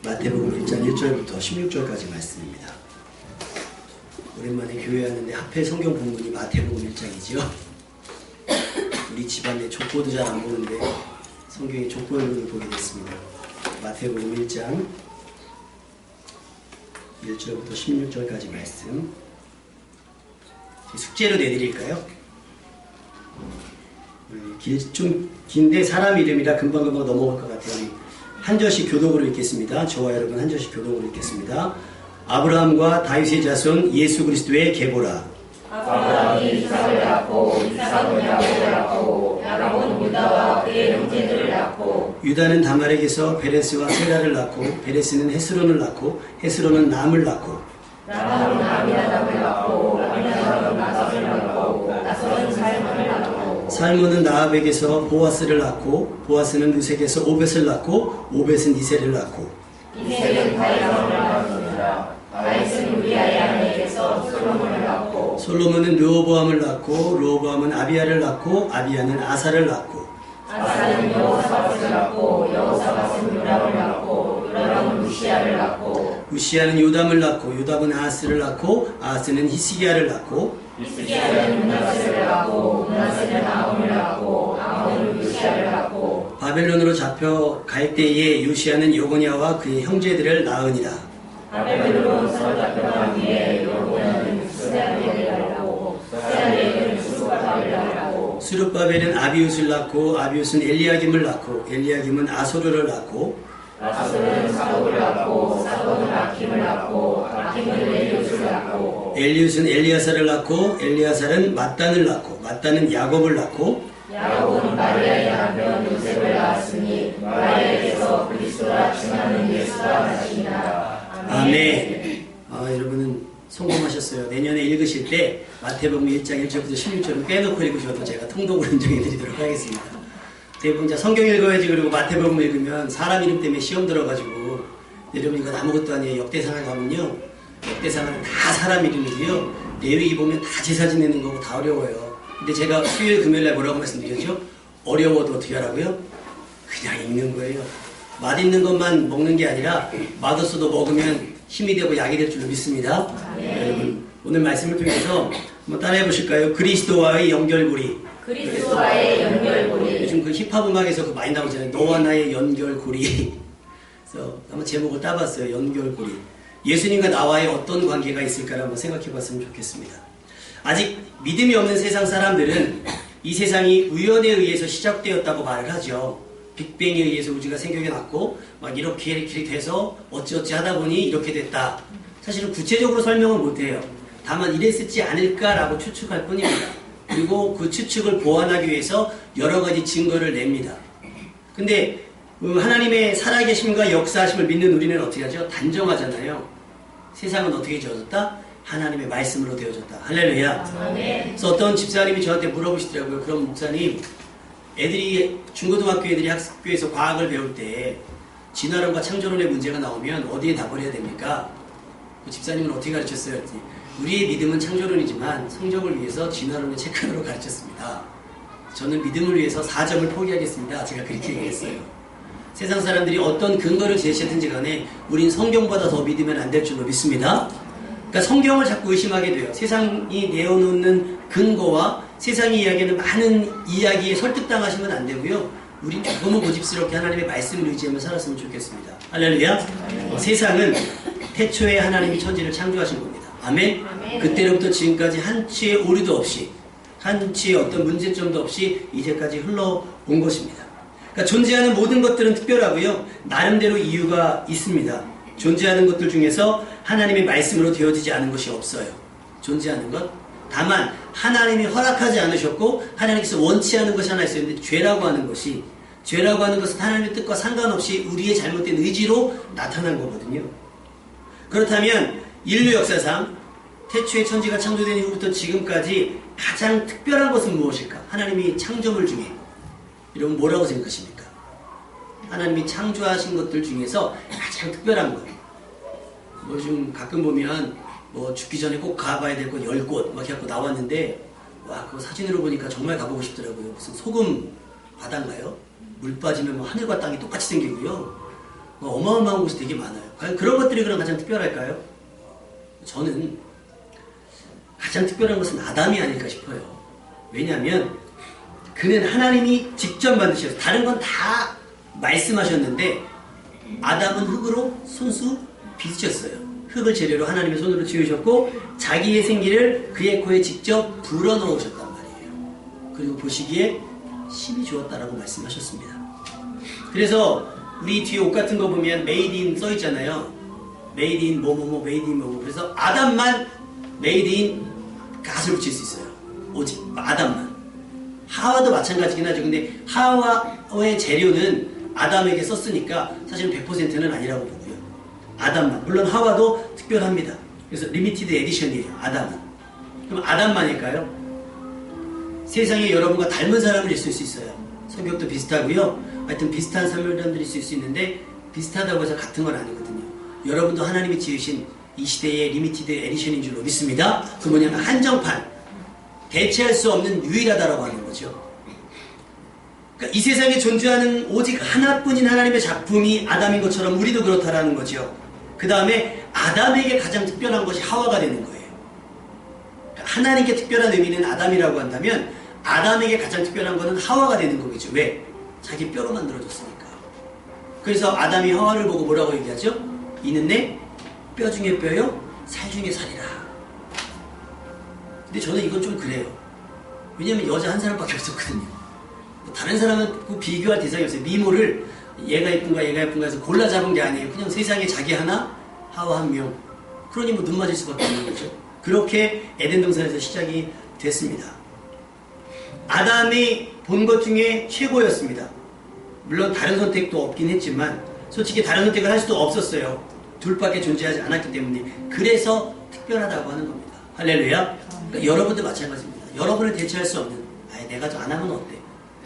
마태복음 1장 1절부터 16절까지 말씀입니다. 오랜만에 교회 왔는데 하필 성경 본문이 마태복음 1장이지요. 우리 집안에 족보도 잘 안 보는데 성경의 족보를 보게 됐습니다. 마태복음 1장 1절부터 16절까지 말씀 숙제로 내드릴까요? 좀 긴데 사람 이름이라 금방금방 넘어갈 것 같아요. 한 절씩 교독으로 읽겠습니다. 저와 여러분 한 절씩 교독으로 읽겠습니다. 아브라함과 다윗의 자손 예수 그리스도의 계보라. 아브라함이 이삭을 낳고 이삭은 야곱을 낳고 야곱은 유다와 그의 형제들을 낳고 유다는 다말에게서 베레스와 셀라를 낳고 베레스는 헤스론을 낳고 헤스론은 남을 낳고 남은 아미나답을 낳고 아미나답은 나솔을 낳고 나솔은 살몬을 낳고 살몬은 나압에게서 보아스를 낳고 보아스는 르sek에서 오벳을 낳고 오벳은 이세를 낳고 이색은 다윗을 낳았습니다. 다윗은 우리아의 아내에게서 솔로몬을 낳고 솔로몬은 르호보암을 낳고 르호보암은 아비야를 낳고 아비야는 아사를 낳고 아사는 여호사밧을 낳고 여호사밧은 요람을 낳고 요람은 우시야를 낳고 우시야는 요담을 낳고 요담은 아하스를 낳고 아하스는 히스기야를 낳고 히스기야는 므낫세를 낳고 므낫세는 아몬을 낳고 아몬은 요시야를 낳고 바벨론으로 잡혀 갈 때에 요시야는 요고냐와 그의 형제들을 낳으니라. 바벨론으로 사로잡혀간 뒤에 요고냐는 스데르를 낳고 스데르는 수르바벨을 낳고 수르바벨은 아비웃을 낳고 아비웃은 엘리야김을 낳고 엘리야김은 아소르를 낳고 아소르는 사독을 낳고 사독은 아킴을 낳고 아킴은 엘리웃을 낳고 엘리웃은 엘리야사를 낳고 엘리야사는 mat단을 낳고 mat단은 야곱을 낳고 야곱은 마리아의 남편 요셉을 낳았으니 마리아에게서 그리스도라 칭하는 예수가 나시니라. 아멘. 여러분은 성공하셨어요. 내년에 읽으실 때 마태복음 1장 1절부터 16절은 빼놓고 읽으셔도 제가 통독을 인정해 드리도록 하겠습니다. 대부분 성경 읽어야지 그리고 마태복음 읽으면 사람 이름 때문에 시험 들어가지고 여러분 이건 아무것도 아니에요. 역대상을 가면요. 역대상은 다 사람 이름이고요. 레위기 보면 다 제사 지내는 거고 다 어려워요. 근데 제가 수요일 금요일날 뭐라고 말씀드렸죠? 어려워도 어떻게 하라고요? 그냥 읽는 거예요. 맛있는 것만 먹는 게 아니라 맛없어도 먹으면 힘이 되고 약이 될 줄로 믿습니다. 여러분 오늘 말씀을 통해서 한번 따라해 보실까요? 그리스도와의 연결고리. 그리스도와의 연결고리. 요즘 그 힙합 음악에서 그 많이 나오잖아요. 너와 나의 연결고리. 그래서 한번 제목을 따봤어요. 연결고리. 예수님과 나와의 어떤 관계가 있을까를 한번 생각해 봤으면 좋겠습니다. 아직 믿음이 없는 세상 사람들은 이 세상이 우연에 의해서 시작되었다고 말을 하죠. 빅뱅에 의해서 우주가 생겨게 났고 막 이렇게 돼서 어찌어찌 하다 보니 이렇게 됐다. 사실은 구체적으로 설명은 못해요. 다만 이랬을지 않을까라고 추측할 뿐입니다. 그리고 그 추측을 보완하기 위해서 여러 가지 증거를 냅니다. 근데 하나님의 살아계심과 역사하심을 믿는 우리는 어떻게 하죠? 단정하잖아요. 세상은 어떻게 지어졌다? 하나님의 말씀으로 되어졌다. 할렐루야. 그래서 어떤 집사님이 저한테 물어보시더라고요. 그럼 목사님, 애들이 중고등학교 애들이 학교에서 과학을 배울 때 진화론과 창조론의 문제가 나오면 어디에 답을 해야 됩니까? 그 집사님은 어떻게 가르쳤어요? 우리의 믿음은 창조론이지만 성적을 위해서 진화론의 체크로 가르쳤습니다. 저는 믿음을 위해서 4점을 포기하겠습니다. 제가 그렇게 얘기했어요. 세상 사람들이 어떤 근거를 제시하든지 간에 우린 성경보다 더 믿으면 안 될 줄로 믿습니다. 그러니까 성경을 자꾸 의심하게 돼요. 세상이 내어놓는 근거와 세상이 이야기하는 많은 이야기에 설득당하시면 안 되고요. 우린 너무 고집스럽게 하나님의 말씀을 의지하며 살았으면 좋겠습니다. 할렐루야. 세상은 태초에 하나님이 천지를 창조하신 겁니다. 아멘. 그때로부터 지금까지 한치의 오류도 없이 한치의 어떤 문제점도 없이 이제까지 흘러온 것입니다. 그러니까 존재하는 모든 것들은 특별하고요. 나름대로 이유가 있습니다. 존재하는 것들 중에서 하나님의 말씀으로 되어지지 않은 것이 없어요. 존재하는 것. 다만 하나님이 허락하지 않으셨고 하나님께서 원치 않은 것이 하나 있어요. 근데 죄라고 하는 것은 하나님의 뜻과 상관없이 우리의 잘못된 의지로 나타난 거거든요. 그렇다면 인류 역사상 태초에 천지가 창조된 이후부터 지금까지 가장 특별한 것은 무엇일까? 하나님이 창조물 중에 여러분 뭐라고 생각하십니까? 하나님이 창조하신 것들 중에서 가장 특별한 것. 뭐 좀 가끔 보면 뭐 죽기 전에 꼭 가봐야 될 곳 10곳 막 해갖고 나왔는데 와 그거 사진으로 보니까 정말 가보고 싶더라고요. 무슨 소금 바다인가요? 물 빠지면 뭐 하늘과 땅이 똑같이 생기고요. 어마어마한 곳이 되게 많아요. 과연 그런 것들이 그럼 가장 특별할까요? 저는 가장 특별한 것은 아담이 아닐까 싶어요. 왜냐하면 그는 하나님이 직접 만드셔서 다른 건 다 말씀하셨는데 아담은 흙으로 손수 빚으셨어요. 흙을 재료로 하나님의 손으로 지으셨고 자기의 생기를 그의 코에 직접 불어넣으셨단 말이에요. 그리고 보시기에 심히 좋았다라고 말씀하셨습니다. 그래서 우리 뒤에 옷 같은 거 보면 메이드 인 써 있잖아요. 메이드 인 뭐뭐뭐 메이드 인 뭐뭐. 그래서 아담만 메이드 인 갓을 붙일 수 있어요. 오직 아담만. 하와도 마찬가지긴 하죠. 근데 하와의 재료는 아담에게 썼으니까 사실은 100%는 아니라고 보고요. 아담만. 물론 하와도 특별합니다. 그래서 리미티드 에디션이에요. 아담은. 그럼 아담만일까요? 세상에 여러분과 닮은 사람을 있을 수 있어요. 성격도 비슷하고요. 하여튼 비슷한 사람들이 있을 수 있는데 비슷하다고 해서 같은 건 아니거든요. 여러분도 하나님이 지으신 이 시대의 리미티드 에디션인 줄로 믿습니다. 그 뭐냐면 한정판. 대체할 수 없는 유일하다라고 하는 거죠. 그러니까 이 세상에 존재하는 오직 하나뿐인 하나님의 작품이 아담인 것처럼 우리도 그렇다라는 거죠. 그 다음에 아담에게 가장 특별한 것이 하와가 되는 거예요. 그러니까 하나님께 특별한 의미는 아담이라고 한다면 아담에게 가장 특별한 것은 하와가 되는 거겠죠. 왜? 자기 뼈로 만들어졌으니까. 그래서 아담이 하와를 보고 뭐라고 얘기하죠? 이는 내 뼈 중에 뼈요, 살 중에 살이라. 근데 저는 이건 좀 그래요. 왜냐면 여자 한 사람밖에 없었거든요. 다른 사람은 비교할 대상이 없어요. 미모를 얘가 예쁜가 얘가 예쁜가 해서 골라 잡은 게 아니에요. 그냥 세상에 자기 하나, 하와 한 명. 그러니 뭐 눈 맞을 수밖에 없는 거죠. 그렇게 에덴 동산에서 시작이 됐습니다. 아담이 본 것 중에 최고였습니다. 물론 다른 선택도 없긴 했지만 솔직히 다른 선택을 할 수도 없었어요. 둘밖에 존재하지 않았기 때문에. 그래서 특별하다고 하는 겁니다. 할렐루야. 그러니까 여러분도 마찬가지입니다. 여러분을 대체할 수 없는, 내가 저 안 하면 어때?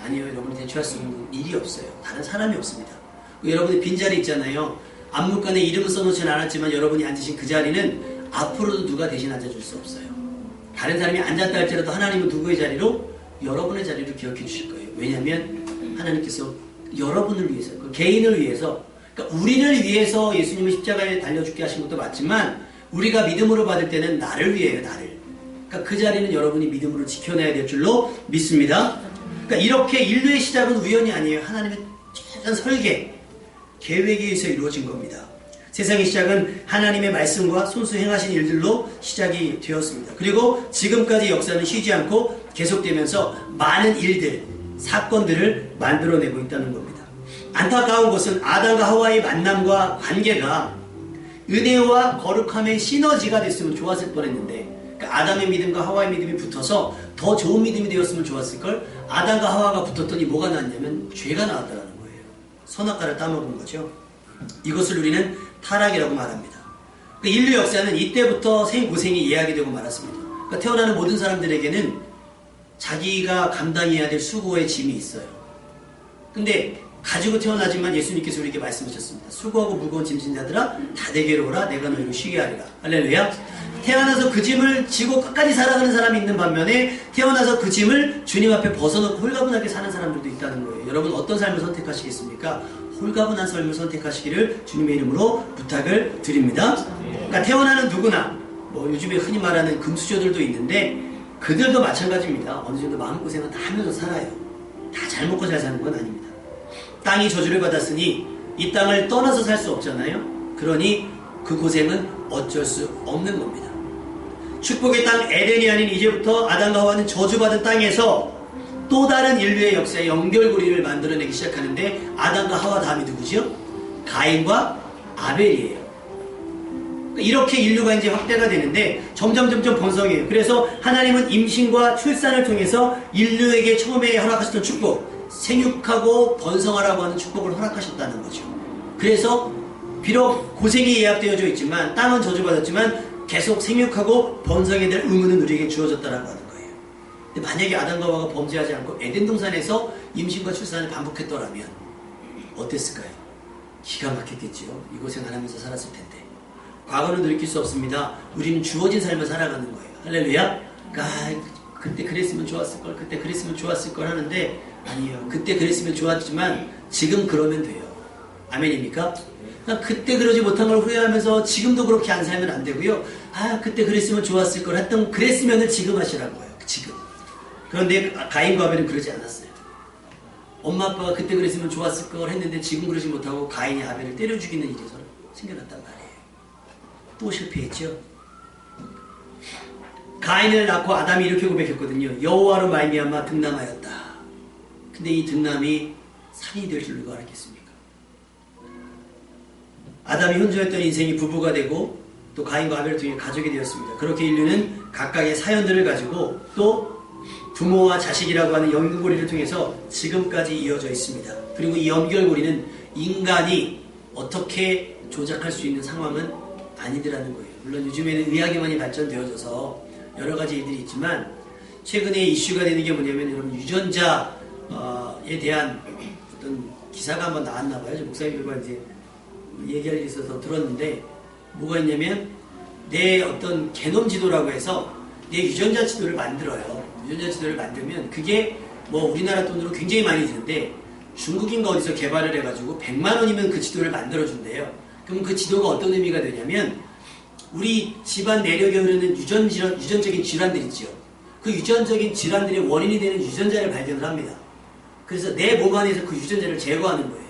아니요, 여러분을 대체할 수 있는 일이 없어요. 다른 사람이 없습니다. 여러분의 빈자리 있잖아요. 앞문간에 이름은 써놓지는 않았지만 여러분이 앉으신 그 자리는 앞으로도 누가 대신 앉아줄 수 없어요. 다른 사람이 앉았다 할지라도 하나님은 누구의 자리로? 여러분의 자리를 기억해 주실 거예요. 왜냐하면 하나님께서 여러분을 위해서, 그 개인을 위해서, 그러니까 우리를 위해서 예수님을 십자가에 달려 죽게 하신 것도 맞지만 우리가 믿음으로 받을 때는 나를 위해요, 나를. 그러니까 그 자리는 여러분이 믿음으로 지켜내야 될 줄로 믿습니다. 그러니까 이렇게 인류의 시작은 우연이 아니에요. 하나님의 최단 설계, 계획에 의해서 이루어진 겁니다. 세상의 시작은 하나님의 말씀과 손수 행하신 일들로 시작이 되었습니다. 그리고 지금까지 역사는 쉬지 않고 계속되면서 많은 일들, 사건들을 만들어내고 있다는 겁니다. 안타까운 것은 아담과 하와의 만남과 관계가 은혜와 거룩함의 시너지가 됐으면 좋았을 뻔했는데, 그러니까 아담의 믿음과 하와의 믿음이 붙어서 더 좋은 믿음이 되었으면 좋았을걸. 아담과 하와가 붙었더니 뭐가 나왔냐면 죄가 나왔다는 거예요. 선악과를 따먹은 거죠. 이것을 우리는 타락이라고 말합니다. 그러니까 인류 역사는 이때부터 생고생이 이야기되고 말았습니다. 그러니까 태어나는 모든 사람들에게는 자기가 감당해야 될 수고의 짐이 있어요. 근데 가지고 태어나지만 예수님께서 우리에게 말씀하셨습니다. 수고하고 무거운 짐진 자들아 다 내게로 오라, 내가 너희를 쉬게 하리라. 할렐루야. 태어나서 그 짐을 지고 끝까지 살아가는 사람이 있는 반면에 태어나서 그 짐을 주님 앞에 벗어놓고 홀가분하게 사는 사람들도 있다는 거예요. 여러분 어떤 삶을 선택하시겠습니까? 홀가분한 삶을 선택하시기를 주님의 이름으로 부탁을 드립니다. 그러니까 태어나는 누구나, 뭐 요즘에 흔히 말하는 금수저들도 있는데 그들도 마찬가지입니다. 어느 정도 마음고생은 다 하면서 살아요. 다 잘 먹고 잘 사는 건 아닙니다. 땅이 저주를 받았으니 이 땅을 떠나서 살 수 없잖아요. 그러니 그 고생은 어쩔 수 없는 겁니다. 축복의 땅 에덴이 아닌 이제부터 아담과 하와는 저주받은 땅에서 또 다른 인류의 역사의 연결고리를 만들어내기 시작하는데 아담과 하와 다음이 누구죠? 가인과 아벨이에요. 이렇게 인류가 이제 확대가 되는데 점점 번성해요. 그래서 하나님은 임신과 출산을 통해서 인류에게 처음에 허락하셨던 축복, 생육하고 번성하라고 하는 축복을 허락하셨다는 거죠. 그래서 비록 고생이 예약되어져 있지만 땅은 저주받았지만 계속 생육하고 번성에 대한 의무는 우리에게 주어졌다라고 하는 거예요. 근데 만약에 아담과 하와가 범죄하지 않고 에덴 동산에서 임신과 출산을 반복했더라면 어땠을까요? 기가 막혔겠지요. 이 고생 안 하면서 살았을 텐데. 과거는 돌이킬 수 없습니다. 우리는 주어진 삶을 살아가는 거예요. 할렐루야. 그때 그랬으면 좋았을걸, 그때 그랬으면 좋았을걸 하는데 아니에요. 그때 그랬으면 좋았지만 지금 그러면 돼요. 아멘입니까? 그러니까 그때 그러지 못한 걸 후회하면서 지금도 그렇게 안 살면 안 되고요. 아, 그때 그랬으면 좋았을 걸 했던, 그랬으면은 지금 하시라는 거예요. 지금. 그런데 가인과 아벨은 그러지 않았어요. 엄마 아빠가 그때 그랬으면 좋았을 걸 했는데 지금 그러지 못하고 가인이 아벨을 때려 죽이는 일이 생겨났단 말이에요. 또 실패했죠. 가인을 낳고 아담이 이렇게 고백했거든요. 여호와로 말미암아 등남하였다. 근데 이 등남이 산이 될 줄 누가 알았겠습니까? 아담이 혼자였던 인생이 부부가 되고 또 가인과 아벨을 통해 가족이 되었습니다. 그렇게 인류는 각각의 사연들을 가지고 또 부모와 자식이라고 하는 연결고리를 통해서 지금까지 이어져 있습니다. 그리고 이 연결고리는 인간이 어떻게 조작할 수 있는 상황은 아니더라는 거예요. 물론 요즘에는 의학이 많이 발전되어져서 여러 가지 일들이 있지만 최근에 이슈가 되는 게 뭐냐면 여러분 유전자에 대한 어떤 기사가 한번 나왔나 봐요. 목사님들과 이제 얘기할 일이 있어서 들었는데 뭐가 있냐면 내 어떤 게놈 지도라고 해서 내 유전자 지도를 만들어요. 유전자 지도를 만들면 그게 뭐 우리나라 돈으로 굉장히 많이 드는데 중국인가 어디서 개발을 해가지고 100만 원이면 그 지도를 만들어준대요. 그럼 그 지도가 어떤 의미가 되냐면 우리 집안 내력에 흐르는 유전적인 질환들 있죠. 그 유전적인 질환들의 원인이 되는 유전자를 발견을 합니다. 그래서 내 몸 안에서 그 유전자를 제거하는 거예요.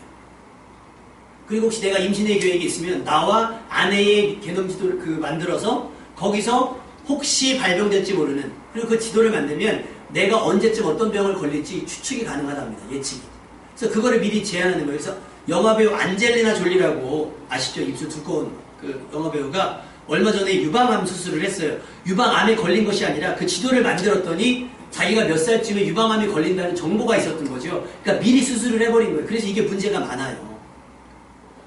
그리고 혹시 내가 임신의 계획이 있으면 나와 아내의 게놈 지도를 만들어서 거기서 혹시 발병될지 모르는 그리고 그 지도를 만들면 내가 언제쯤 어떤 병을 걸릴지 추측이 가능하답니다. 예측이. 그래서 그거를 미리 제안하는 거예요. 그래서 영화배우 안젤리나 졸리라고 아시죠? 입술 두꺼운 그 영화배우가 얼마 전에 유방암 수술을 했어요. 유방암에 걸린 것이 아니라 그 지도를 만들었더니 자기가 몇 살쯤에 유방암이 걸린다는 정보가 있었던 거죠. 그러니까 미리 수술을 해버린 거예요. 그래서 이게 문제가 많아요.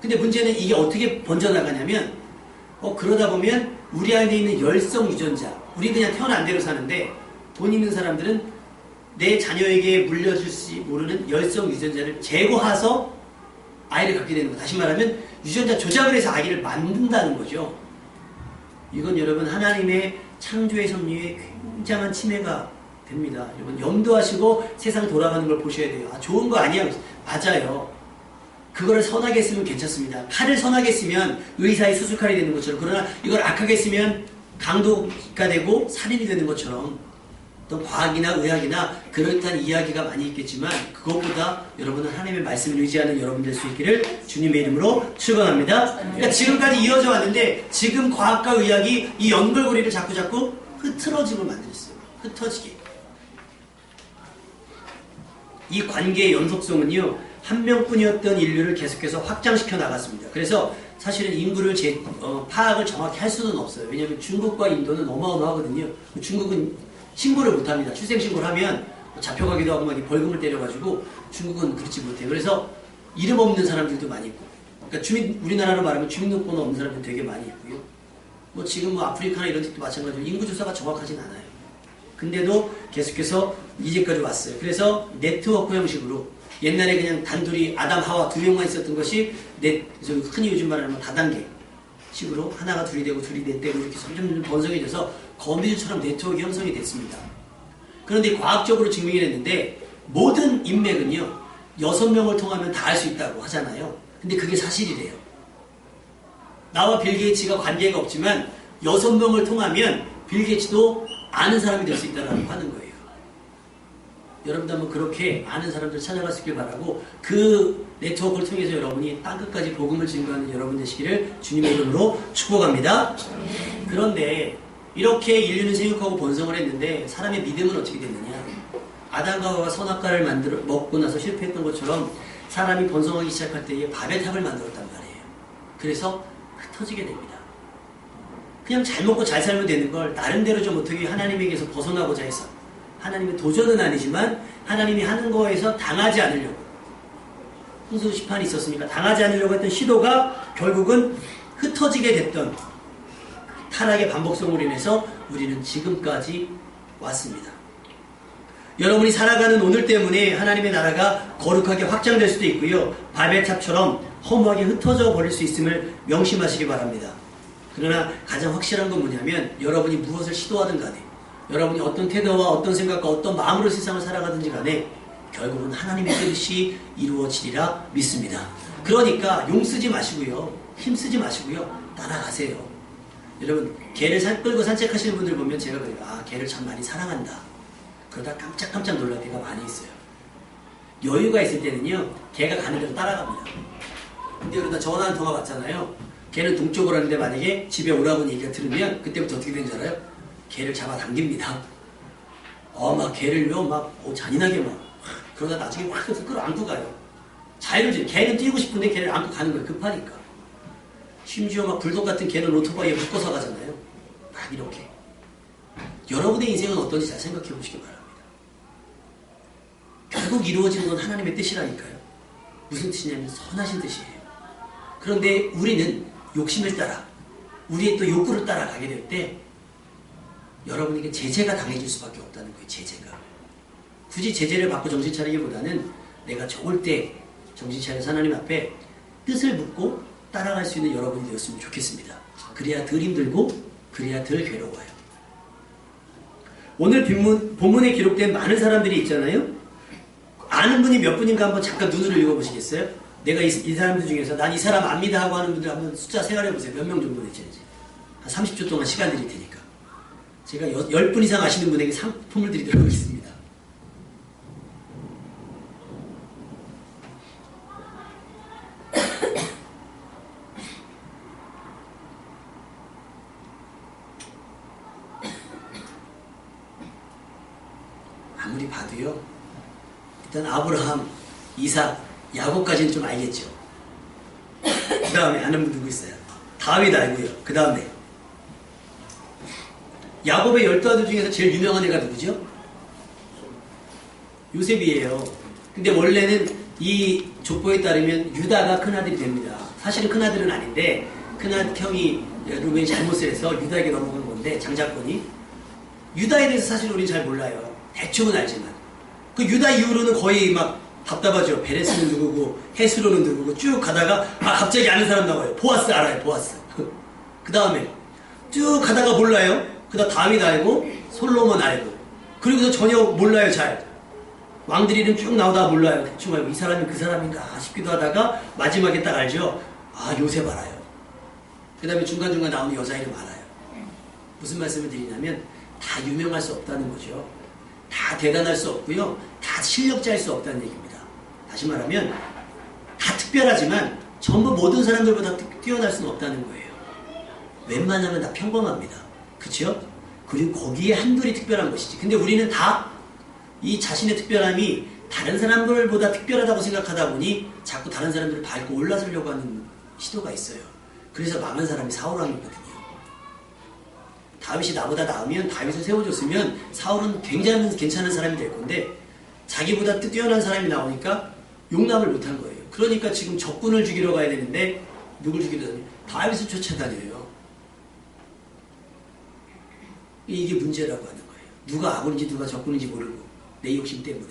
근데 문제는 이게 어떻게 번져나가냐면 그러다 보면 우리 안에 있는 열성 유전자, 우리 그냥 태어난 대로 사는데 돈 있는 사람들은 내 자녀에게 물려줄지 모르는 열성 유전자를 제거해서 아이를 갖게 되는 거. 다시 말하면 유전자 조작을 해서 아이를 만든다는 거죠. 이건 여러분 하나님의 창조의 섭리에 굉장한 침해가 됩니다. 여러분 염두하시고 세상 돌아가는 걸 보셔야 돼요. 아, 좋은 거 아니야. 맞아요. 그거를 선하게 쓰면 괜찮습니다. 칼을 선하게 쓰면 의사의 수술칼이 되는 것처럼, 그러나 이걸 악하게 쓰면 강도가 되고 살인이 되는 것처럼 어떤 과학이나 의학이나 그렇다는 이야기가 많이 있겠지만 그것보다 여러분은 하나님의 말씀을 의지하는 여러분 될 수 있기를 주님의 이름으로 축원합니다. 그러니까 지금까지 이어져 왔는데 지금 과학과 의학이 이 연결고리를 자꾸 흐트러짐을 만들었어요. 흩어지게. 이 관계의 연속성은요, 한 명뿐이었던 인류를 계속해서 확장시켜 나갔습니다. 그래서 사실은 인구를 파악을 정확히 할 수는 없어요. 왜냐하면 중국과 인도는 어마어마하거든요. 중국은 신고를 못합니다. 출생신고를 하면 잡혀가기도 하고 막 벌금을 때려가지고 중국은 그렇지 못해요. 그래서 이름 없는 사람들도 많이 있고, 그러니까 우리나라로 말하면 주민등록번호 없는 사람들 되게 많이 있고요. 뭐 지금 뭐 아프리카나 이런 데도 마찬가지로 인구조사가 정확하진 않아요. 근데도 계속해서 이제까지 왔어요. 그래서 네트워크 형식으로 옛날에 그냥 단둘이 아담 하와 두 명만 있었던 것이 흔히 요즘 말하는 다단계 식으로 하나가 둘이 되고 둘이 넷되고 이렇게 점점 번성해져서 거미줄처럼 네트워크 형성이 됐습니다. 그런데 과학적으로 증명이 됐는데 모든 인맥은요 6명을 통하면 다 할 수 있다고 하잖아요. 근데 그게 사실이래요. 나와 빌 게이츠가 관계가 없지만 6명을 통하면 빌 게이츠도 아는 사람이 될 수 있다고 하는 거예요. 여러분도 한번 그렇게 아는 사람들 찾아갈 수 있길 바라고 그 네트워크를 통해서 여러분이 땅끝까지 복음을 증거하는 여러분 되시기를 주님의 이름으로 축복합니다. 그런데 이렇게 인류는 생육하고 번성을 했는데 사람의 믿음은 어떻게 됐느냐? 아담과 하와가 선악과를 먹고 나서 실패했던 것처럼 사람이 번성하기 시작할 때에 밥의 탑을 만들었단 말이에요. 그래서 흩어지게 됩니다. 그냥 잘 먹고 잘 살면 되는 걸 나름대로 좀 어떻게 하나님에게서 벗어나고자 해서 하나님의 도전은 아니지만 하나님이 하는 거에서 당하지 않으려고 홍수 시판이 있었으니까 당하지 않으려고 했던 시도가 결국은 흩어지게 됐던 타락의 반복성으로 인해서 우리는 지금까지 왔습니다. 여러분이 살아가는 오늘 때문에 하나님의 나라가 거룩하게 확장될 수도 있고요. 바벨탑처럼 허무하게 흩어져 버릴 수 있음을 명심하시기 바랍니다. 그러나 가장 확실한 건 뭐냐면 여러분이 무엇을 시도하든 간에 여러분이 어떤 태도와 어떤 생각과 어떤 마음으로 세상을 살아가든지 간에 결국은 하나님의 뜻이 이루어지리라 믿습니다. 그러니까 용 쓰지 마시고요. 힘 쓰지 마시고요. 따라가세요. 여러분, 개를 끌고 산책하시는 분들 보면 제가 그래요. 아, 개를 참 많이 사랑한다. 그러다 깜짝깜짝 놀랄 때가 많이 있어요. 여유가 있을 때는요, 개가 가는 대로 따라갑니다. 근데 그러다 전화 한 통화 왔잖아요. 개는 동쪽으로 하는데 만약에 집에 오라고 얘기가 들으면 그때부터 어떻게 되는 줄 알아요? 개를 잡아당깁니다. 막 개를요, 잔인하게 그러다 나중에 확 해서 끌어안고 가요. 자유를 개는 뛰고 싶은데 개를 안고 가는 거예요. 급하니까. 심지어 불독 같은 개는 오토바이에 묶어서 가잖아요. 막 이렇게. 여러분의 인생은 어떤지 잘 생각해 보시기 바랍니다. 결국 이루어지는 건 하나님의 뜻이라니까요. 무슨 뜻이냐면 선하신 뜻이에요. 그런데 우리는 욕심을 따라, 우리의 또 욕구를 따라 가게 될 때 여러분에게 제재가 당해질 수밖에 없다는 거예요. 제재가. 굳이 제재를 받고 정신 차리기보다는 내가 좋을 때 정신 차려서 하나님 앞에 뜻을 묻고 따라갈 수 있는 여러분이 되었으면 좋겠습니다. 그래야 덜 힘들고 그래야 덜 괴로워요. 오늘 본문에 기록된 많은 사람들이 있잖아요. 아는 분이 몇 분인가 한번 잠깐 눈으로 읽어보시겠어요? 내가 이 사람들 중에서 난 이 사람 압니다 하고 하는 분들 한번 숫자 생각해보세요. 몇 명 정도 되는지. 한 30초 동안 시간 드릴 테니까. 제가 10분 이상 아시는 분에게 상품을 드리도록 하겠습니다. 아무리 봐도요, 일단 아브라함, 이삭, 야곱까지는 좀 알겠죠. 그 다음에 아는 분 누구 있어요? 다윗 알고요. 그 다음에 야곱의 12아들 중에서 제일 유명한 애가 누구죠? 요셉이에요. 근데 원래는 이 족보에 따르면 유다가 큰아들이 됩니다. 사실은 큰아들은 아닌데 큰형이 루벤이 잘못을 해서 유다에게 넘어간 건데 장자권이. 유다에 대해서 사실 우리는 잘 몰라요. 대충은 알지만 그 유다 이후로는 거의 답답하죠. 베레스는 누구고 헤스로는 누구고 쭉 가다가 갑자기 아는 사람 나와요. 보아스 알아요. 보아스. 그 다음에 쭉 가다가 몰라요. 그 다음 다윗 알고 솔로몬 알고 그리고서 전혀 몰라요. 잘 왕들이는 쭉 나오다가 몰라요. 대충 알고 이 사람이 그 사람인가 싶기도 하다가 마지막에 딱 알죠. 요셉 알아요. 그 다음에 중간중간 나오는 여자 이름 알아요. 무슨 말씀을 드리냐면 다 유명할 수 없다는 거죠. 다 대단할 수 없고요. 다 실력자일 수 없다는 얘기입니다. 다시 말하면 다 특별하지만 전부 모든 사람들보다 뛰어날 수는 없다는 거예요. 웬만하면 다 평범합니다. 그렇죠? 그리고 거기에 한둘이 특별한 것이지. 근데 우리는 다 이 자신의 특별함이 다른 사람들보다 특별하다고 생각하다 보니 자꾸 다른 사람들을 밟고 올라서려고 하는 시도가 있어요. 그래서 망한 사람이 사울왕이거든요. 다윗이 나보다 나으면 다윗을 세워줬으면 사울은 굉장히 괜찮은 사람이 될 건데 자기보다 뛰어난 사람이 나오니까 용납을 못한 거예요. 그러니까 지금 적군을 죽이러 가야 되는데 누굴 죽이러 다녀요? 다윗을 쫓아다녀요. 이게 문제라고 하는 거예요. 누가 아군인지 누가 적군인지 모르고 내 욕심 때문에.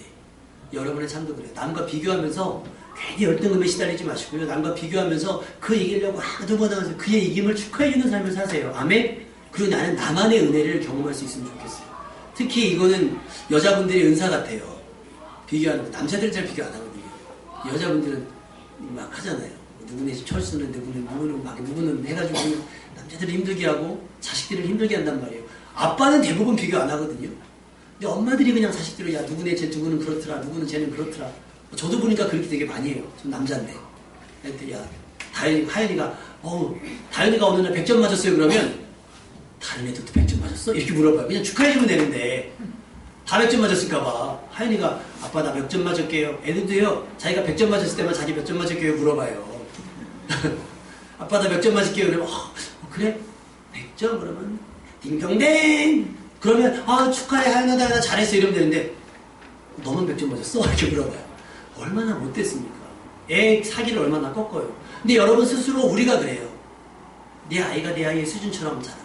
여러분의 삶도 그래요. 남과 비교하면서 괜히 열등감에 시달리지 마시고요. 남과 비교하면서 그 이기려고 하도 받아서 그의 이김을 축하해주는 삶을 사세요. 아멘? 그리고 나는 나만의 은혜를 경험할 수 있으면 좋겠어요. 특히 이거는 여자분들의 은사 같아요. 비교하는 거. 남자들은 잘 비교 안 하거든요. 여자분들은 막 하잖아요. 누구네 집 철수는 누구는 해가지고 남자들을 힘들게 하고 자식들을 힘들게 한단 말이에요. 아빠는 대부분 비교 안 하거든요. 근데 엄마들이 그냥 자식들을 누구네 쟤 누구는 그렇더라. 누구는 쟤는 그렇더라. 저도 보니까 그렇게 되게 많이 해요. 전 남자인데. 하연이가 어느 날 100점 맞았어요. 그러면 다른 애들도 100점 맞았어? 이렇게 물어봐요. 그냥 축하해주면 되는데 다 100점 맞았을까봐 하연이가 아빠 나 몇 점 맞을게요. 애들도요 자기가 100점 맞았을 때만 자기 몇 점 맞을게요 물어봐요. 아빠 나 몇 점 맞을게요. 그러면 그래? 100점? 그러면 딩동댕! 그러면 축하해 하연아 나 잘했어 이러면 되는데 너만 100점 맞았어? 이렇게 물어봐요. 얼마나 못됐습니까? 애 사기를 얼마나 꺾어요. 근데 여러분 스스로 우리가 그래요. 내 아이가 내 아이의 수준처럼 자라.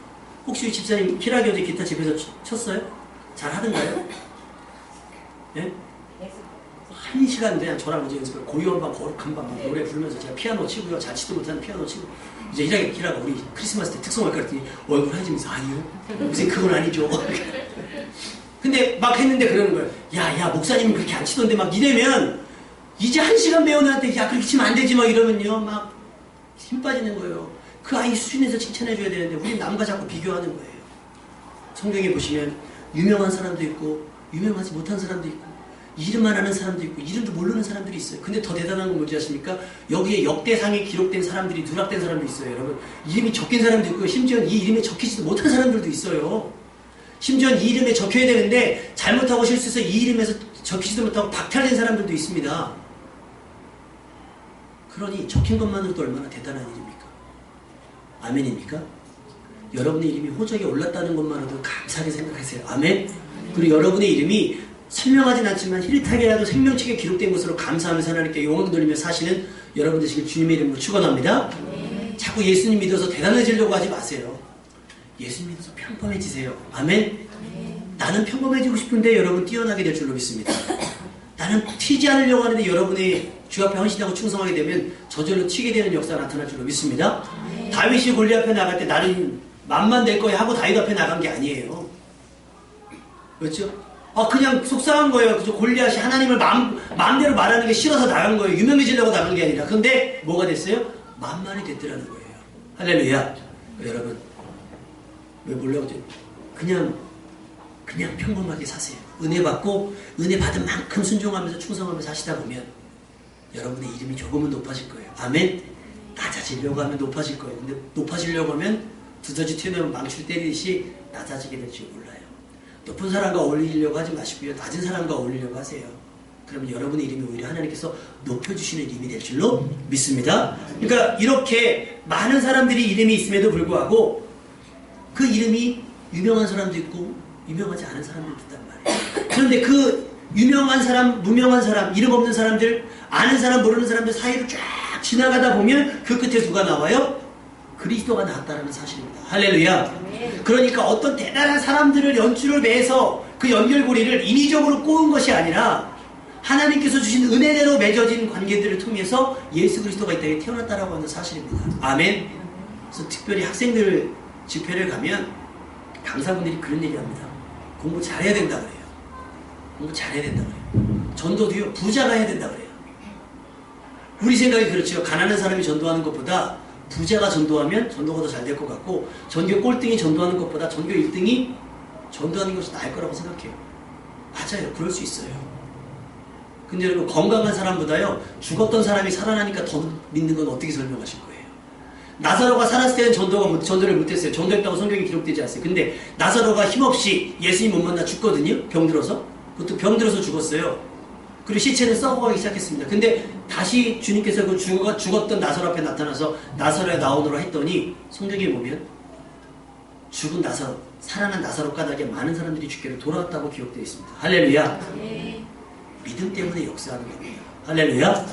혹시 집사님 키라기 어제 기타 집에서 쳤어요? 잘 하던가요? 예? 1시간 그냥 저랑 어제 연습을 고요한 밤 거룩한 밤 노래 부르면서 제가 피아노 치고요. 잘 치도 못하는 피아노 치고 이제 키라가 우리 크리스마스 때 특성을 그랬더니 얼굴 하얘지면서 아니요 무슨 그건 아니죠. 근데 막 했는데 그러는 거예요. 야 목사님은 그렇게 안 치던데 막 이래면 이제 1시간 배운 애한테 야 그렇게 치면 안 되지 막 이러면요 막 힘 빠지는 거예요. 그 아이 수준에서 칭찬해줘야 되는데 우리 남과 자꾸 비교하는 거예요. 성경에 보시면 유명한 사람도 있고 유명하지 못한 사람도 있고 이름만 아는 사람도 있고 이름도 모르는 사람들이 있어요. 근데 더 대단한 건 뭔지 아십니까? 여기에 역대상에 기록된 사람들이 누락된 사람도 있어요. 여러분 이름이 적힌 사람도 있고 심지어 이 이름에 적히지도 못한 사람들도 있어요. 심지어 이 이름에 적혀야 되는데 잘못하고 실수해서 이 이름에서 적히지도 못하고 박탈된 사람들도 있습니다. 그러니 적힌 것만으로도 얼마나 대단한 일입니까? 아멘입니까? 여러분의 이름이 호적에 올랐다는 것만으로도 감사하게 생각하세요. 아멘? 그리고 여러분의 이름이 선명하진 않지만 희릿하게라도 생명책에 기록된 것으로 감사하면서 하나님께 영광 돌리며 사시는 여러분 되시길 주님의 이름으로 축원합니다. 자꾸 예수님 믿어서 대단해지려고 하지 마세요. 예수님 믿어서 평범해지세요. 아멘? 나는 평범해지고 싶은데 여러분 뛰어나게 될 줄로 믿습니다. 나는 튀지 않으려고 하는데 여러분이 주 앞에 헌신하고 충성하게 되면 저절로 튀게 되는 역사가 나타날 줄로 믿습니다. 다윗이 골리앗 앞에 나갈 때 나는 만만 될 거야 하고 다윗 앞에 나간 게 아니에요. 그렇죠? 그냥 속상한 거예요. 그죠? 골리앗이 하나님을 마음대로 말하는 게 싫어서 나간 거예요. 유명해지려고 나간 게 아니라. 근데 뭐가 됐어요? 만만이 됐더라는 거예요. 할렐루야. 여러분 왜 몰라요? 그냥 평범하게 사세요. 은혜 받고 은혜 받은 만큼 순종하면서 충성하면서 사시다 보면 여러분의 이름이 조금은 높아질 거예요. 아멘? 낮아지려고 하면 높아질 거예요. 근데 높아지려고 하면 두더지 튀어나오면 망치를 때리듯이 낮아지게 될지 몰라요. 높은 사람과 어울리려고 하지 마시고요. 낮은 사람과 어울리려고 하세요. 그러면 여러분의 이름이 오히려 하나님께서 높여주시는 이름이 될 줄로 믿습니다. 그러니까 이렇게 많은 사람들이 이름이 있음에도 불구하고 그 이름이 유명한 사람도 있고 유명하지 않은 사람들도 있단 말이에요. 그런데 그 유명한 사람, 무명한 사람, 이름 없는 사람들, 아는 사람, 모르는 사람들 사이로 쫙 지나가다 보면 그 끝에 누가 나와요? 그리스도가 나왔다는 사실입니다. 할렐루야. 그러니까 어떤 대단한 사람들을 연줄을 매서 그 연결고리를 인위적으로 꼬은 것이 아니라 하나님께서 주신 은혜대로 맺어진 관계들을 통해서 예수 그리스도가 이 땅에 태어났다라고 하는 사실입니다. 아멘. 그래서 특별히 학생들 집회를 가면 강사분들이 그런 얘기합니다. 공부 잘해야 된다 그래요. 공부 잘해야 된다 그래요. 전도도요 부자가 해야 된다 그래요. 우리 생각이 그렇죠. 가난한 사람이 전도하는 것보다 부자가 전도하면 전도가 더 잘 될 것 같고 전교 꼴등이 전도하는 것보다 전교 1등이 전도하는 것이 나을 거라고 생각해요. 맞아요. 그럴 수 있어요. 근데 여러분 건강한 사람보다요 죽었던 사람이 살아나니까 더 믿는 건 어떻게 설명하실 거예요? 나사로가 살았을 때는 전도를 못했어요. 전도했다고 성경에 기록되지 않았어요. 근데 나사로가 힘없이 예수님 못 만나 죽거든요. 병들어서. 그것도 병들어서 죽었어요. 그리고 시체는 썩어가기 시작했습니다. 근데 다시 주님께서 그 죽었던 나사로 앞에 나타나서 나사로의 나오노라 했더니 성경에 보면 죽은 나사로, 살아난 나사로 까닭에 많은 사람들이 주께로 돌아왔다고 기록되어 있습니다. 할렐루야. 믿음 때문에 역사하는 겁니다. 할렐루야.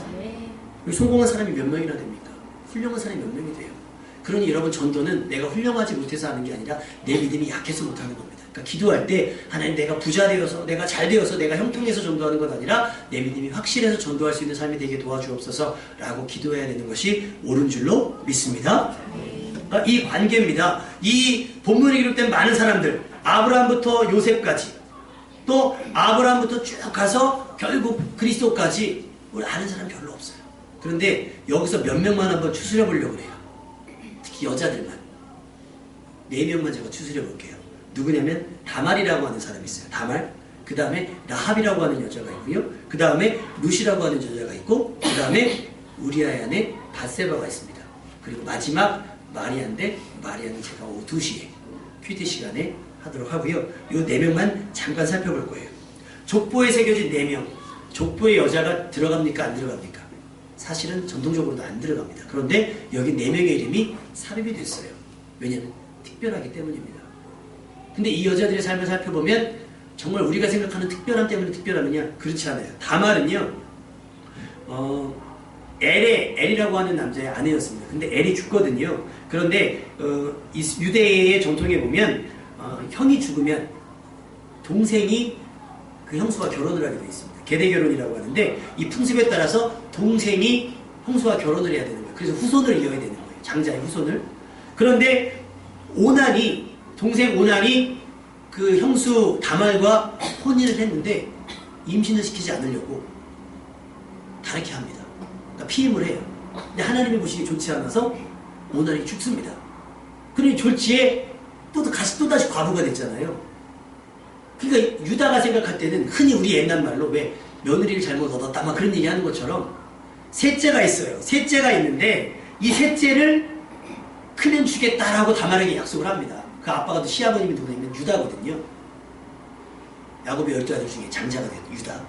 성공한 사람이 몇 명이나 됩니까? 훌륭한 사람이 몇 명이 돼요. 그러니 여러분 전도는 내가 훌륭하지 못해서 하는 게 아니라 내 믿음이 약해서 못하는 겁니다. 그러니까 기도할 때 하나님 내가 부자 되어서 내가 잘 되어서 내가 형통해서 전도하는 것 아니라 내 믿음이 확실해서 전도할 수 있는 삶이 되게 도와주옵소서 라고 기도해야 되는 것이 옳은 줄로 믿습니다. 이 관계입니다. 이 본문에 기록된 많은 사람들 아브라함부터 요셉까지 또 아브라함부터 쭉 가서 결국 그리스도까지 우리 아는 사람 별로 없어요. 그런데 여기서 몇 명만 한번 추스려 보려고 해요. 특히 여자들만 4명만 제가 추스려 볼게요. 누구냐면 다말이라고 하는 사람이 있어요. 다말. 그 다음에 라합이라고 하는 여자가 있고요. 그 다음에 룻이라고 하는 여자가 있고 그 다음에 우리아의 아내 밧세바가 있습니다. 그리고 마지막 마리아인데 마리아는 제가 오후 2시에 큐티 시간에 하도록 하고요. 이 4명만 잠깐 살펴볼 거예요. 족보에 새겨진 4명. 족보에 여자가 들어갑니까? 안 들어갑니까? 사실은 전통적으로도 안 들어갑니다. 그런데 여기 4명의 이름이 삽입이 됐어요. 왜냐하면 특별하기 때문입니다. 근데 이 여자들의 삶을 살펴보면 정말 우리가 생각하는 특별함 때문에 특별하느냐? 그렇지 않아요. 다말은요 엘이라고 하는 남자의 아내였습니다. 근데 엘이 죽거든요. 그런데 유대의 전통에 보면 형이 죽으면 동생이 그 형수와 결혼을 하게 되어 있습니다. 계대결혼이라고 하는데 이 풍습에 따라서 동생이 형수와 결혼을 해야 되는 거예요. 그래서 후손을 이어야 되는 거예요. 장자의 후손을. 그런데 동생 오난이 그 형수 다말과 혼인을 했는데 임신을 시키지 않으려고 다르게 합니다. 그러니까 피임을 해요. 근데 하나님이 보시기 좋지 않아서 오날이 죽습니다. 그러니 졸지에 또다시 과부가 됐잖아요. 그러니까 유다가 생각할 때는 흔히 우리 옛날 말로 왜 며느리를 잘못 얻었다 막 그런 얘기 하는 것처럼 셋째가 있어요. 셋째가 있는데 이 셋째를 크면 주겠다라고 다말에게 약속을 합니다. 그 아빠가 또 시아버님이 누구냐면 유다거든요. 야곱의 12아들 중에 장자가 된 유다.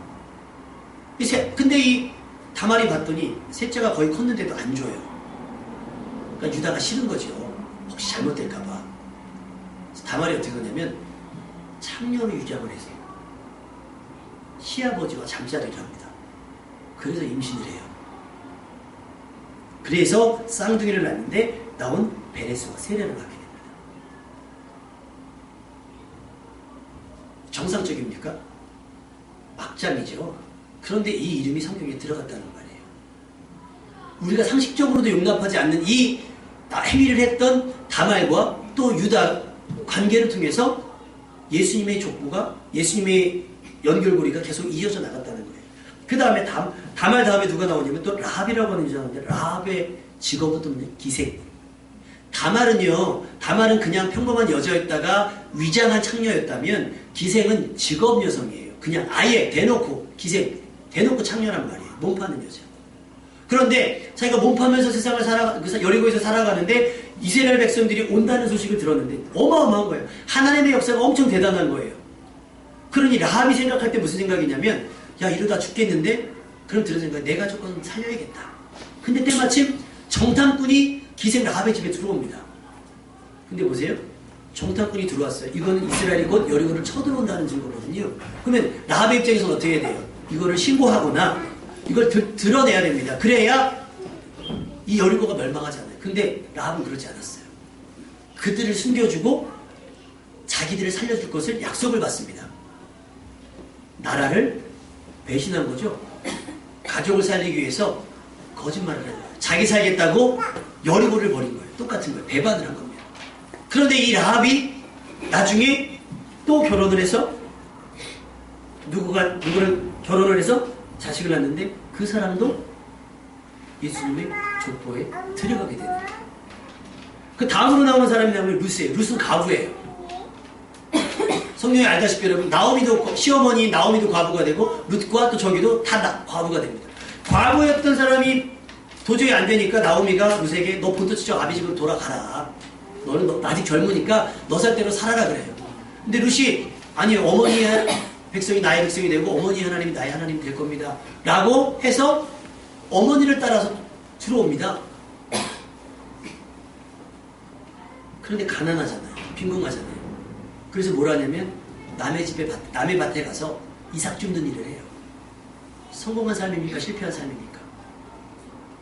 근데 이 다말이 봤더니 셋째가 거의 컸는데도 안 줘요. 그러니까 유다가 싫은 거죠. 혹시 잘못될까봐. 다말이 어떻게 하냐면 창녀를 유장을 해서 시아버지와 잠자리를 합니다. 그래서 임신을 해요. 그래서 쌍둥이를 낳는데 나온 베레스와 세례를 낳게 됩니다. 정상적입니까? 막장이죠. 그런데 이 이름이 성경에 들어갔다는 말이에요. 우리가 상식적으로도 용납하지 않는 이 행위를 했던 다말과 또 유다 관계를 통해서 예수님의 족보가, 예수님의 연결고리가 계속 이어져 나갔다는 거예요. 그 다음에 다말 다음에 누가 나오냐면 또 라합이라고 하는 여자인데 라합의 직업은 또 뭐냐? 기생. 다말은 그냥 평범한 여자였다가 위장한 창녀였다면 기생은 직업 여성이에요. 그냥 아예 대놓고 기생, 대놓고 창녀란 말이에요. 몸 파는 여자. 그런데 자기가 몸 파면서 세상을 여리고에서 살아가는데 이스라엘 백성들이 온다는 소식을 들었는데 어마어마한 거예요. 하나님의 역사가 엄청 대단한 거예요. 그러니 라합이 생각할 때 무슨 생각이냐면 야 이러다 죽겠는데 그럼 들은 생각이 내가 조금 살려야겠다. 근데 때마침 정탐꾼이 기생 라합의 집에 들어옵니다. 근데 보세요. 정탐꾼이 들어왔어요. 이거는 이스라엘이 곧 여리고를 쳐들어온다는 증거거든요. 그러면 라합의 입장에서는 어떻게 해야 돼요? 이거를 신고하거나 이걸 드러내야 됩니다. 그래야 이 여리고가 멸망하지 않아요. 근데 라합은 그러지 않았어요. 그들을 숨겨주고 자기들을 살려줄 것을 약속을 받습니다. 나라를 배신한 거죠. 가족을 살리기 위해서 거짓말을 해요. 자기 살겠다고 여리고를 버린 거예요. 똑같은 거예요. 배반을 한 겁니다. 그런데 이 라합이 나중에 또 결혼을 해서 누구를 결혼을 해서 자식을 낳는데 그 사람도 예수님의 족보에 들어가게 되는 거예요. 그 다음으로 나오는 사람이 나오면 루스예요. 루스는 과부예요. 성경에 알다시피 여러분 시어머니 나오미도 과부가 되고 룻과 또 저기도 다 과부가 됩니다. 과부였던 사람이 도저히 안 되니까 나오미가 룻에게 너 본토 친정 아비 집으로 돌아가라. 너는 아직 젊으니까 너 살대로 살아라 그래요. 근데 룻이 아니요 어머니의 백성이 나의 백성이 되고 어머니 하나님이 나의 하나님이 될 겁니다. 라고 해서 어머니를 따라서 들어옵니다. 그런데 가난하잖아요. 빈궁하잖아요. 그래서 뭘 하냐면 남의 밭에 가서 이삭 줍는 일을 해요. 성공한 삶입니까? 실패한 삶입니까?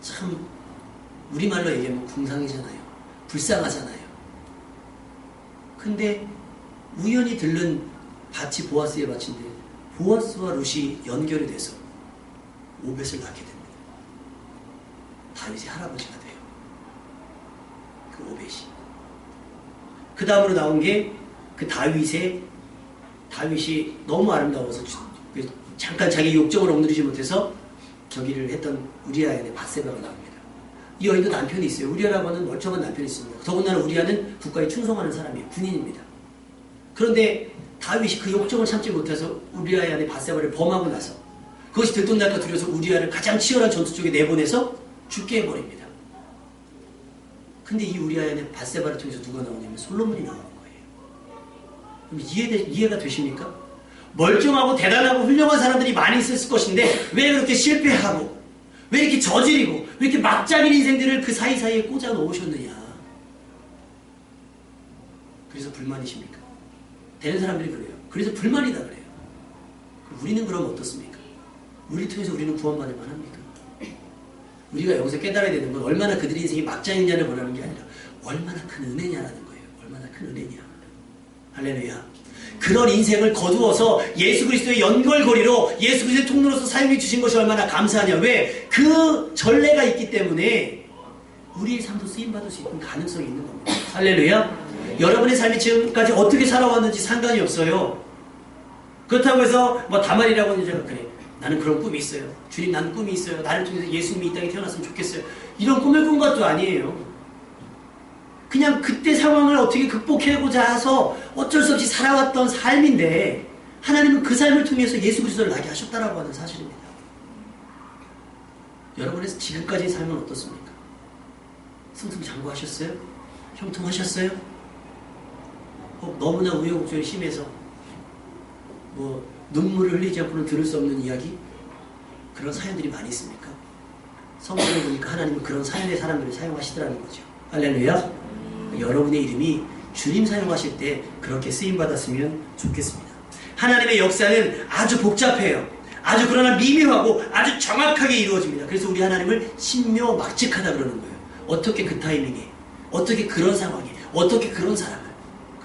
참 우리말로 얘기하면 궁상이잖아요. 불쌍하잖아요. 근데 우연히 들른 밭이 보아스의 밭인데 보아스와 룻이 연결이 돼서 오벳을 낳게 됩니다. 다윗의 할아버지가 돼요. 그 오벳이. 그 다음으로 나온 게 그 다윗이 너무 아름다워서 잠깐 자기 욕정을 억누르지 못해서 저기를 했던 우리아의 아내 밧세바가 나옵니다. 이 여인도 남편이 있어요. 우리아라고 하는 멀쩡한 남편이 있습니다. 더군다나 우리아는 국가에 충성하는 사람이에요. 군인입니다. 그런데 다윗이 그 욕정을 참지 못해서 우리아의 아내 밧세바를 범하고 나서 그것이 들통날까 두려워서 우리아를 가장 치열한 전투 쪽에 내보내서 죽게 해버립니다. 근데 이 우리아의 아내 밧세바를 통해서 누가 나오냐면 솔로몬이 나오는 거예요. 그럼 이해가 되십니까? 멀쩡하고 대단하고 훌륭한 사람들이 많이 있었을 것인데 왜 그렇게 실패하고 왜 이렇게 저지르고 왜 이렇게 막장인 인생들을 그 사이사이에 꽂아 놓으셨느냐. 그래서 불만이십니까? 되는 사람들이 그래요. 그래서 불만이다 그래요. 우리는 그럼 어떻습니까? 우리를 통해서 우리는 구원받을 만합니까? 우리가 여기서 깨달아야 되는 건 얼마나 그들의 인생이 막장이냐를 보라는 게 아니라 얼마나 큰 은혜냐라는 거예요. 얼마나 큰 은혜냐. 할렐루야. 그런 인생을 거두어서 예수 그리스도의 연결고리로 예수 그리스도의 통로로서 사용해 주신 것이 얼마나 감사하냐. 왜? 그 전례가 있기 때문에 우리의 삶도 쓰임받을 수 있는 가능성이 있는 겁니다. 할렐루야. 여러분의 삶이 지금까지 어떻게 살아왔는지 상관이 없어요. 그렇다고 해서 다말이라고 하는 여자가 그래 나는 그런 꿈이 있어요. 주님, 나는 꿈이 있어요. 나를 통해서 예수님이 이 땅에 태어났으면 좋겠어요. 이런 꿈을 꾼 것도 아니에요. 그냥 그때 상황을 어떻게 극복해보자 해서 어쩔 수 없이 살아왔던 삶인데 하나님은 그 삶을 통해서 예수 그리스도를 나게 하셨다라고 하는 사실입니다. 여러분의 지금까지의 삶은 어떻습니까? 승승장구하셨어요? 형통하셨어요? 너무나 우여곡절이 심해서 눈물을 흘리지 않고는 들을 수 없는 이야기? 그런 사연들이 많이 있습니까? 성경을 보니까 하나님은 그런 사연의 사람들을 사용하시더라는 거죠. 할렐루야. 여러분의 이름이 주님 사용하실 때 그렇게 쓰임받았으면 좋겠습니다. 하나님의 역사는 아주 복잡해요. 아주 그러나 미묘하고 아주 정확하게 이루어집니다. 그래서 우리 하나님을 신묘막직하다 그러는 거예요. 어떻게 그 타이밍에, 어떻게 그런 상황에, 어떻게 그런 사람을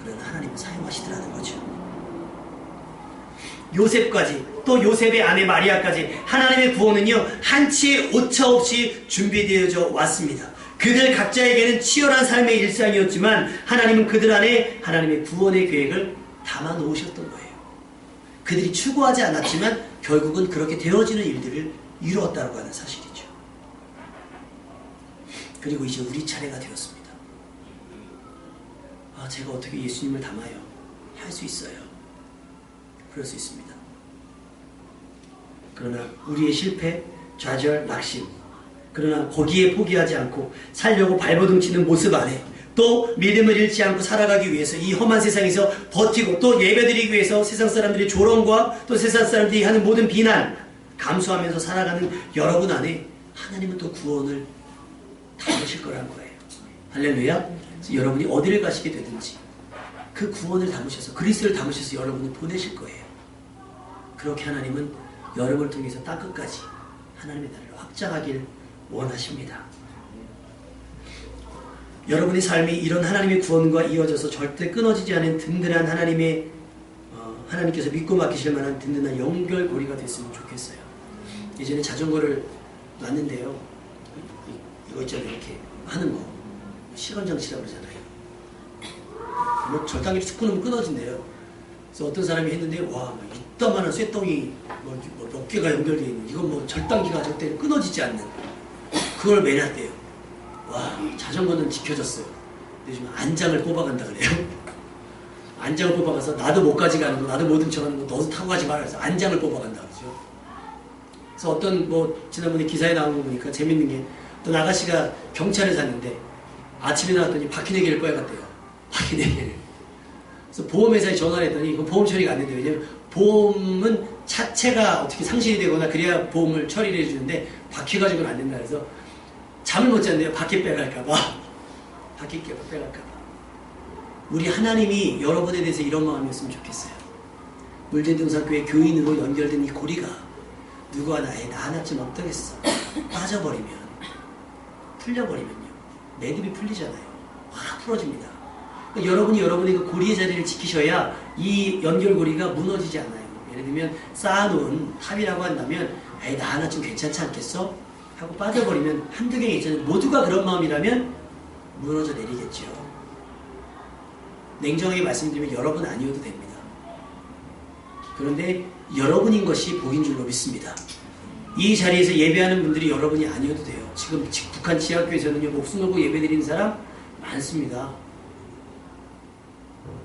그런 하나님을 사용하시더라는 거죠. 요셉까지, 또 요셉의 아내 마리아까지 하나님의 구원은요, 한치의 오차 없이 준비되어져 왔습니다. 그들 각자에게는 치열한 삶의 일상이었지만 하나님은 그들 안에 하나님의 구원의 계획을 담아 놓으셨던 거예요. 그들이 추구하지 않았지만 결국은 그렇게 되어지는 일들을 이루었다고 하는 사실이죠. 그리고 이제 우리 차례가 되었습니다. 제가 어떻게 예수님을 담아요? 할 수 있어요. 그럴 수 있습니다. 그러나 우리의 실패, 좌절, 낙심, 그러나 거기에 포기하지 않고 살려고 발버둥치는 모습 안에 또 믿음을 잃지 않고 살아가기 위해서 이 험한 세상에서 버티고 또 예배드리기 위해서 세상 사람들의 조롱과 또 세상 사람들이 하는 모든 비난 감수하면서 살아가는 여러분 안에 하나님은 또 구원을 담으실 거라는 거예요. 할렐루야. 여러분이 어디를 가시게 되든지 그 구원을 담으셔서 그리스도를 담으셔서 여러분을 보내실 거예요. 그렇게 하나님은 여러분을 통해서 땅끝까지 하나님의 나라를 확장하길 원하십니다. 여러분의 삶이 이런 하나님의 구원과 이어져서 절대 끊어지지 않은 든든한 하나님께서 믿고 맡기실 만한 든든한 연결고리가 됐으면 좋겠어요. 예전에 자전거를 놨는데요. 이거 있잖아요. 이렇게 하는 거. 시간장치라고 그러잖아요. 절단기를 툭 끊으면 끊어진대요. 그래서 어떤 사람이 했는데 이따만한 쇠덩이 몇 개가 연결되어 있는 이건 절단기가 절대 끊어지지 않는 그걸 매놨대요. 자전거는 지켜졌어요. 근데 요즘 안장을 뽑아간다 그래요. 안장을 뽑아가서 나도 못 가져가는 거, 나도 못 훔쳐가는 거, 너도 타고 가지 말아서 안장을 뽑아간다 그러죠. 그래서 어떤 지난번에 기사에 나온 거 보니까 재밌는 게 어떤 아가씨가 경찰에 샀는데 아침에 나왔더니 바퀴네개를 꺼야갔대요. 바퀴네개를. 그래서 보험회사에 전화를 했더니 이거 보험 처리가 안 된대요. 왜냐면 보험은 차체가 어떻게 상실이 되거나 그래야 보험을 처리를 해주는데 바퀴 가지고는 안 된다 그래서 잠을 못 잤는데요. 바퀴 빼갈까봐. 바퀴 빼갈까봐. 우리 하나님이 여러분에 대해서 이런 마음이었으면 좋겠어요. 물전등산교회 교인으로 연결된 이 고리가 누구 하나에 나 하나쯤 없더겠어. 빠져버리면, 풀려버리면요. 매듭이 풀리잖아요. 확 풀어집니다. 그러니까 여러분이 여러분의 그 고리의 자리를 지키셔야 이 연결고리가 무너지지 않아요. 예를 들면 쌓아놓은 탑이라고 한다면 나 하나쯤 괜찮지 않겠어? 하고 빠져버리면 한두 개가 있잖아요. 모두가 그런 마음이라면 무너져 내리겠죠. 냉정하게 말씀드리면 여러분 아니어도 됩니다. 그런데 여러분인 것이 복인 줄로 믿습니다. 이 자리에서 예배하는 분들이 여러분이 아니어도 돼요. 지금 북한 지하교에서는요, 목숨 걸고 예배드리는 사람 많습니다.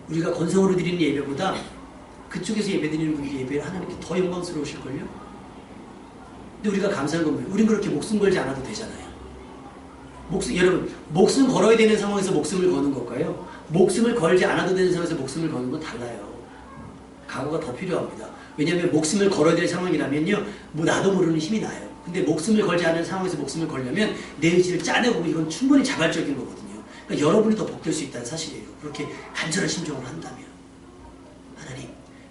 우리가 건성으로 드리는 예배보다 그쪽에서 예배드리는 분들이 예배를 하나님께 더 영광스러우실걸요? 근데 우리가 감사한 건 뭐예요? 우린 그렇게 목숨 걸지 않아도 되잖아요. 여러분, 목숨 걸어야 되는 상황에서 목숨을 거는 것과요, 목숨을 걸지 않아도 되는 상황에서 목숨을 거는 건 달라요. 각오가 더 필요합니다. 왜냐하면 목숨을 걸어야 될 상황이라면요, 나도 모르는 힘이 나요. 근데 목숨을 걸지 않은 상황에서 목숨을 걸려면 내 의지를 짜내고 이건 충분히 자발적인 거거든요. 그러니까 여러분이 더 복될 수 있다는 사실이에요. 그렇게 간절한 심정으로 한다면. 하나님,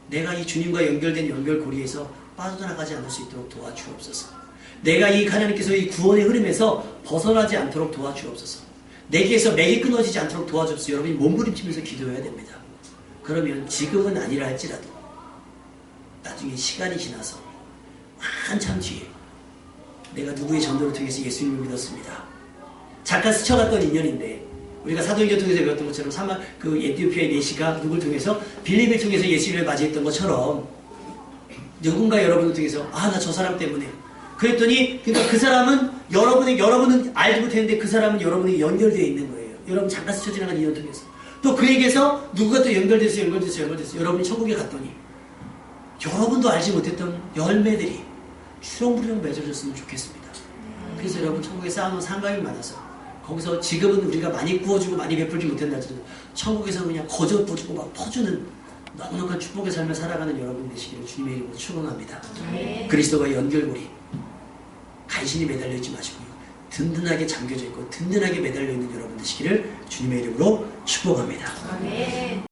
내가 이 주님과 연결된 연결고리에서 빠져나가지 않을 수 있도록 도와주옵소서. 내가 이 하나님께서 이 구원의 흐름에서 벗어나지 않도록 도와주옵소서. 내게서 맥이 끊어지지 않도록 도와주옵소서. 여러분이 몸부림치면서 기도해야 됩니다. 그러면 지금은 아니라 할지라도 나중에 시간이 지나서 한참 뒤에 내가 누구의 전도를 통해서 예수님을 믿었습니다. 잠깐 스쳐갔던 인연인데 우리가 사도행전 통해서 배웠던 것처럼 그 에티오피아의 내시가 누굴 통해서 빌립을 통해서 예수님을 맞이했던 것처럼 누군가 여러분을 통해서 아, 나 저 사람 때문에 그랬더니 그러니까 그 사람은 여러분은 알지 못했는데 그 사람은 여러분에게 연결되어 있는 거예요. 여러분 잠깐 스쳐 지나간 인연 통해서 또 그에게서 누구가 또 연결돼서 여러분이 천국에 갔더니 여러분도 알지 못했던 열매들이 주렁부렁 맺어졌으면 좋겠습니다. 그래서 여러분 천국에 쌓아놓은 상감이 많아서 거기서 지금은 우리가 많이 구워주고 많이 베풀지 못한다 하지만 천국에서 그냥 거저 부어주고 막 퍼주는 넉넉한 축복의 삶을 살아가는 여러분 되시기를 주님의 이름으로 축원합니다. 그리스도와 연결고리 간신히 매달려 있지 마시고요. 든든하게 잠겨져 있고 든든하게 매달려 있는 여러분 되시기를 주님의 이름으로 축복합니다.